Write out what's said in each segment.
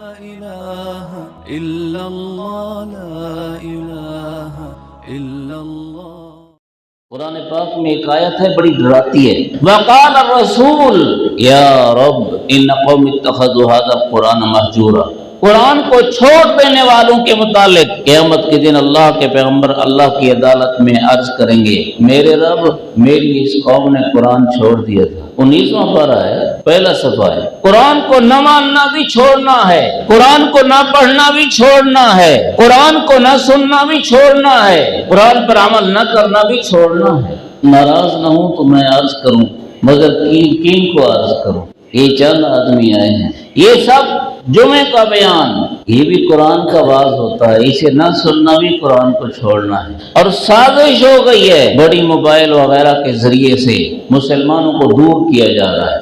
إله إلا الله لا إله إلا الله. قرآن پاک میں ایک آیت ہے بڑی ڈراتی ہے، وقال الرسول یا رب ان قوم اتخذوا هذا القرآن مہجورا. قرآن کو چھوڑ دینے والوں کے متعلق قیامت کے دن اللہ کے پیغمبر اللہ کی عدالت میں عرض کریں گے، میرے رب میری اس قوم نے قرآن چھوڑ دیا تھا. 19واں پارہ ہے، پہلا صفحہ ہے. قرآن کو نہ ماننا بھی چھوڑنا ہے، قرآن کو نہ پڑھنا بھی چھوڑنا ہے، قرآن کو نہ سننا بھی چھوڑنا ہے، قرآن پر عمل نہ کرنا بھی چھوڑنا ہے. ناراض نہ ہوں تو میں عرض کروں، مگر کن کو عرض کروں؟ یہ چند آدمی آئے ہیں. یہ سب جمعے کا بیان یہ بھی قرآن کا واعظ ہوتا ہے، اسے نہ سننا بھی قرآن کو چھوڑنا ہے. اور سازش ہو گئی ہے بڑی موبائل وغیرہ کے ذریعے سے مسلمانوں کو دور کیا جا رہا ہے.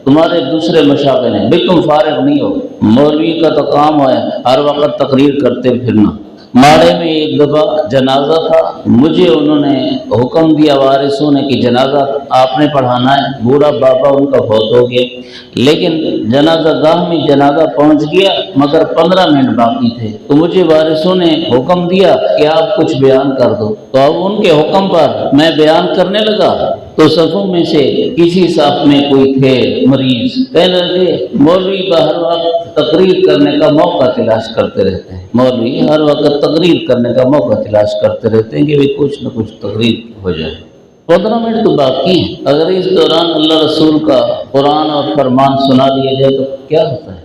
تمہارے دوسرے مشاغل ہیں، بھئی تم فارغ نہیں ہو. مولوی کا تو کام ہے ہر وقت تقریر کرتے پھرنا. ماڑے میں ایک دفعہ جنازہ تھا، مجھے انہوں نے حکم دیا وارثوں نے کہ جنازہ آپ نے پڑھانا ہے. بوڑھا بابا ان کا فوت ہو گیا، لیکن جنازہ گاہ میں جنازہ پہنچ گیا مگر 15 منٹ باقی تھے. تو مجھے وارثوں نے حکم دیا کہ آپ کچھ بیان کر دو. تو اب ان کے حکم پر میں بیان کرنے لگا تو صفوں میں سے کسی صف میں کوئی تھے مریض، کہنے لگے مولوی ہر وقت تقریر کرنے کا موقع تلاش کرتے رہتے ہیں، مولوی ہر وقت تقریر کرنے کا موقع تلاش کرتے رہتے ہیں کہ بھی کچھ نہ کچھ تقریر ہو جائے. 15 منٹ تو باقی ہیں، اگر اس دوران اللہ رسول کا قرآن اور فرمان سنا دیا جائے تو کیا ہوتا ہے؟